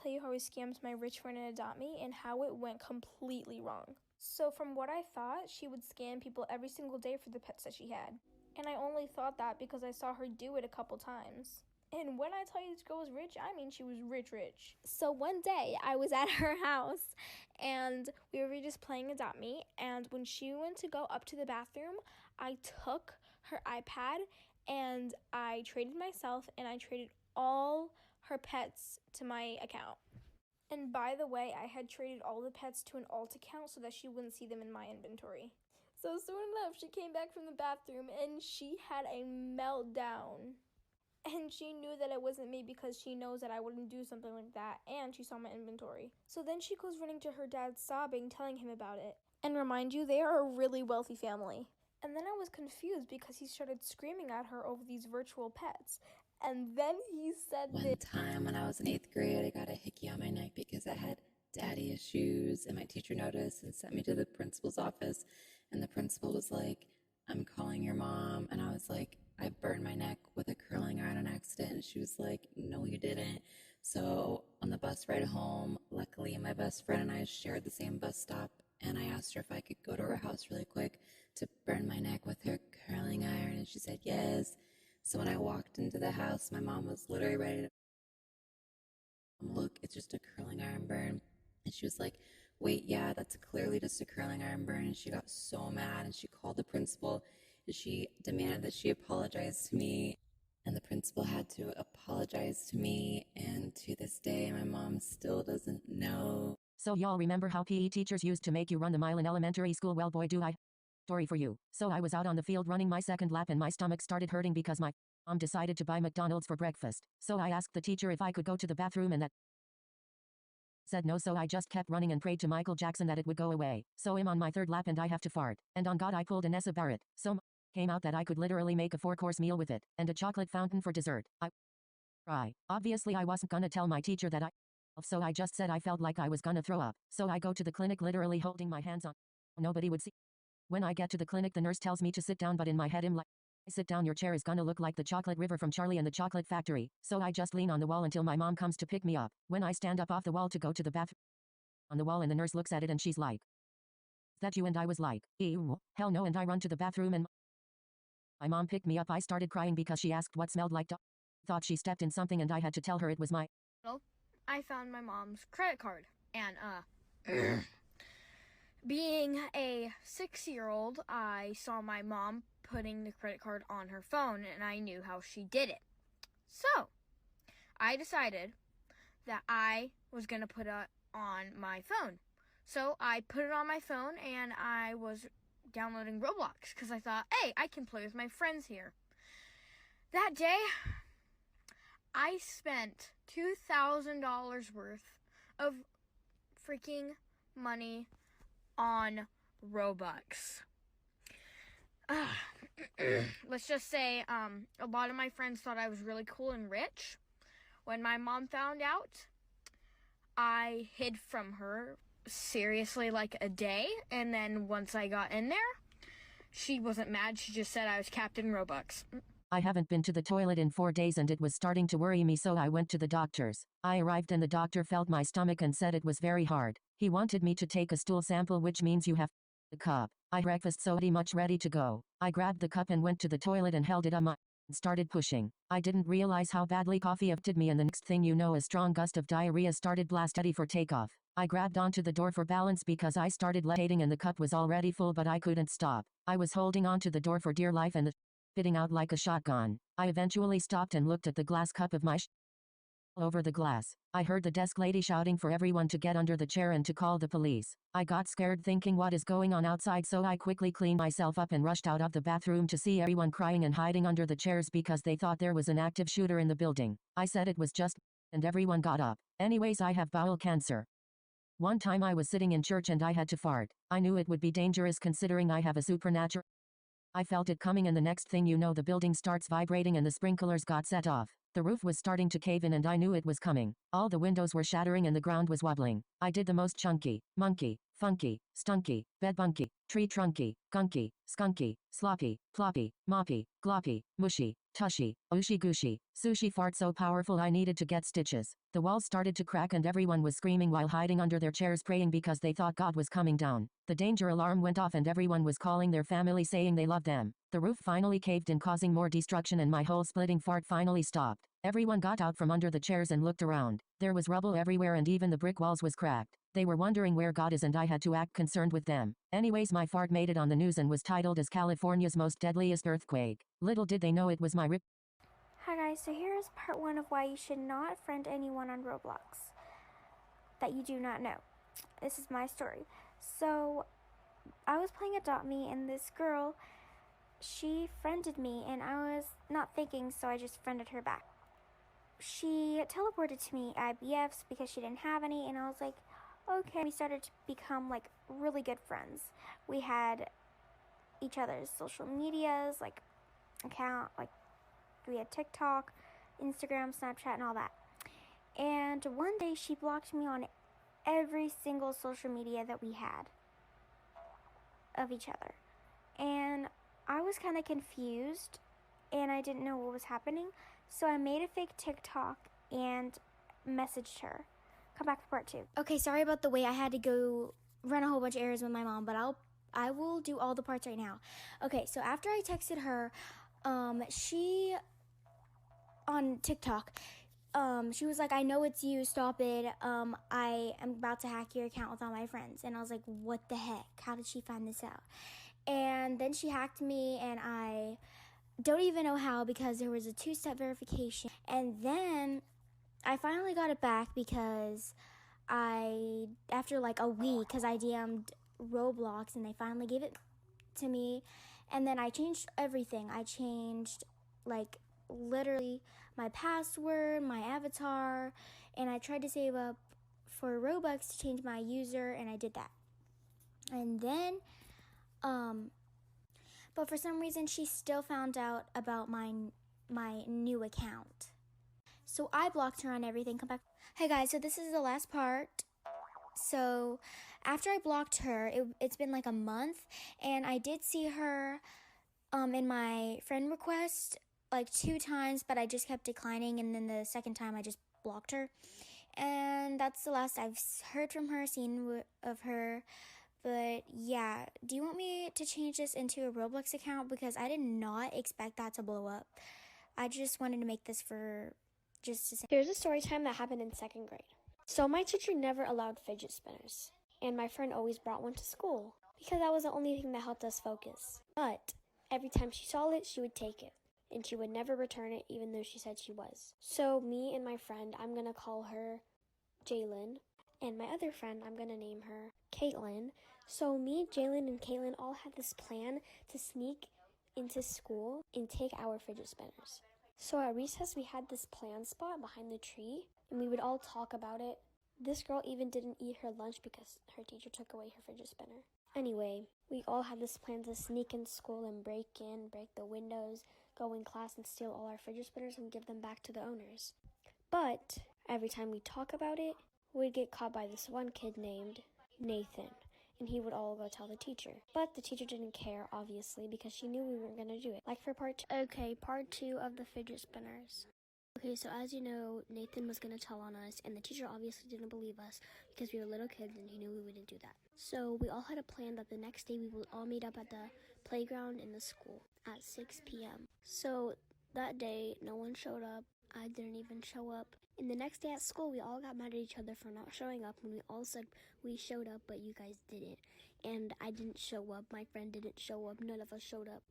tell you how he scams my rich friend and adopt me and how it went completely wrong. So from what I thought, she would scam people every single day for the pets that she had. And I only thought that because I saw her do it a couple times. And when I tell you this girl was rich, I mean she was rich. So one day I was at her house and we were just playing Adopt Me, and when she went to go up to the bathroom, I took her iPad and I traded myself and I traded all her pets to my account. And by the way, I had traded all the pets to an alt account so that she wouldn't see them in my inventory. So soon enough, she came back from the bathroom and she had a meltdown. And she knew that it wasn't me because she knows that I wouldn't do something like that, and she saw my inventory. So then she goes running to her dad sobbing, telling him about it. And remind you, they are a really wealthy family. And then I was confused because he started screaming at her over these virtual pets. And then he said One time when I was in 8th grade, I got a hickey on my neck because I had daddy issues, and my teacher noticed and sent me to the principal's office. And the principal was like, "I'm calling your mom." And I was like, "I burned my neck with a curling iron on accident." And she was like, "No, you didn't." So on the bus ride home, luckily my best friend and I shared the same bus stop, and I asked her if I could go to her house really quick to burn my neck with her curling iron, and she said yes. So when I walked into the house, my mom was literally ready to look, it's just a curling iron burn. And she was like, "Wait, yeah, that's clearly just a curling iron burn." And she got so mad and she called the principal and she demanded that she apologize to me. And the principal had to apologize to me. And to this day, my mom still doesn't know. So y'all remember how PE teachers used to make you run the mile in elementary school? Well, boy, do I. Story for you. So I was out on the field running my second lap and my stomach started hurting because my mom decided to buy McDonald's for breakfast. So I asked the teacher if I could go to the bathroom and that said no, so I just kept running and prayed to Michael Jackson that it would go away. So I'm on my third lap and I have to fart. And on God I pulled an Essa Barrett. So came out that I could literally make a 4-course meal with it. And a chocolate fountain for dessert. I cry. Obviously I wasn't gonna tell my teacher that so I just said I felt like I was gonna throw up. So I go to the clinic literally holding my hands on. Nobody would see. When I get to the clinic, the nurse tells me to sit down, but in my head I'm like, "Sit down, your chair is gonna look like the chocolate river from Charlie and the Chocolate Factory." So I just lean on the wall until my mom comes to pick me up. When I stand up off the wall to go to the bathroom on the wall, and the nurse looks at it and she's like, "Is that you?" And I was like, "Ew, hell no." And I run to the bathroom and my mom picked me up. I started crying because she asked what smelled like dog. Thought she stepped in something and I had to tell her it was my. Well, I found my mom's credit card and being a 6-year-old, I saw my mom putting the credit card on her phone and I knew how she did it. So, I decided that I was going to put it on my phone. So, I put it on my phone and I was downloading Roblox because I thought, hey, I can play with my friends here. That day, I spent $2,000 worth of freaking money on Robux. Let's just say a lot of my friends thought I was really cool and rich. When my mom found out, I hid from her seriously like a day, and then once I got in there, she wasn't mad. She just said I was Captain Robux. I haven't been to the toilet in 4 days and it was starting to worry me, so I went to the doctor's. I arrived and the doctor felt my stomach and said it was very hard. He wanted me to take a stool sample, which means you have the cup. I breakfast so much ready to go. I grabbed the cup and went to the toilet and held it on my and started pushing. I didn't realize how badly coffee affected me, and the next thing you know, a strong gust of diarrhea started ready for takeoff. I grabbed onto the door for balance because I started levitating and the cup was already full, but I couldn't stop. I was holding onto the door for dear life and the spitting out like a shotgun. I eventually stopped and looked at the glass cup of my over the glass. I heard the desk lady shouting for everyone to get under the chair and to call the police. I got scared thinking what is going on outside, so I quickly cleaned myself up and rushed out of the bathroom to see everyone crying and hiding under the chairs because they thought there was an active shooter in the building. I said it was just and everyone got up. Anyways, I have bowel cancer. One time I was sitting in church and I had to fart. I knew it would be dangerous considering I have a supernatural. I felt it coming and the next thing you know, the building starts vibrating and the sprinklers got set off. The roof was starting to cave in and I knew it was coming. All the windows were shattering and the ground was wobbling. I did the most chunky, monkey, funky, stunky, bedbunky, tree trunky, gunky, skunky, sloppy, ploppy, moppy, gloppy, mushy, tushy, ooshy gooshy, sushi fart so powerful I needed to get stitches. The walls started to crack and everyone was screaming while hiding under their chairs praying because they thought God was coming down. The danger alarm went off and everyone was calling their family saying they loved them. The roof finally caved in causing more destruction and my whole splitting fart finally stopped. Everyone got out from under the chairs and looked around. There was rubble everywhere and even the brick walls was cracked. They were wondering where God is and I had to act concerned with them. Anyways, my fart made it on the news and was titled as California's most deadliest earthquake. Little did they know it was my rip. Hi guys, so here is part 1 of why you should not friend anyone on Roblox that you do not know. This is my story. So I was playing Adopt Me and this girl, she friended me and I was not thinking, so I just friended her back. She teleported to me at BFs because she didn't have any, and I was like, okay. We started to become like really good friends. We had each other's social medias, like account, like we had TikTok, Instagram, Snapchat, and all that. And one day she blocked me on every single social media that we had of each other. And I was kind of confused and I didn't know what was happening. So I made a fake TikTok and messaged her. Come back for part 2. Okay, sorry about the wait. I had to go run a whole bunch of errands with my mom, but I will do all the parts right now. Okay, so after I texted her, she on TikTok, she was like, I know it's you, stop it. I am about to hack your account with all my friends. And I was like, what the heck? How did she find this out? And then she hacked me and I don't even know how because there was a 2-step verification. And then I finally got it back because after like a week, because I DM'd Roblox and they finally gave it to me. And then I changed everything. I changed like literally my password, my avatar, and I tried to save up for Robux to change my user, and I did that. And then, but for some reason she still found out about my new account. So I blocked her on everything. Come back. Hey guys, so this is the last part. So after I blocked her, it's been like a month, and I did see her in my friend request like 2 times, but I just kept declining, and then the second time I just blocked her. And that's the last I've heard from her, seen of her. But yeah, do you want me to change this into a Roblox account? Because I did not expect that to blow up. I just wanted to make this for just to say. There's a story time that happened in 2nd grade. So my teacher never allowed fidget spinners, and my friend always brought one to school because that was the only thing that helped us focus. But every time she saw it, she would take it, and she would never return it even though she said she was. So me and my friend, I'm going to call her Jalen, and my other friend, I'm going to name her Caitlin. So me, Jalen, and Caitlin all had this plan to sneak into school and take our fidget spinners. So at recess, we had this plan spot behind the tree, and we would all talk about it. This girl even didn't eat her lunch because her teacher took away her fidget spinner. Anyway, we all had this plan to sneak in school and break the windows, go in class and steal all our fidget spinners and give them back to the owners. But every time we talk about it, we'd get caught by this one kid named Nathan, and he would all go tell the teacher. But the teacher didn't care, obviously, because she knew we weren't going to do it. Like for part 2. Okay, part 2 of the fidget spinners. Okay, so as you know, Nathan was going to tell on us, and the teacher obviously didn't believe us because we were little kids and he knew we wouldn't do that. So we all had a plan that the next day we would all meet up at the playground in the school at 6 p.m. So that day, no one showed up. I didn't even show up. And the next day at school, we all got mad at each other for not showing up when we all said we showed up, but you guys didn't. And I didn't show up. My friend didn't show up. None of us showed up.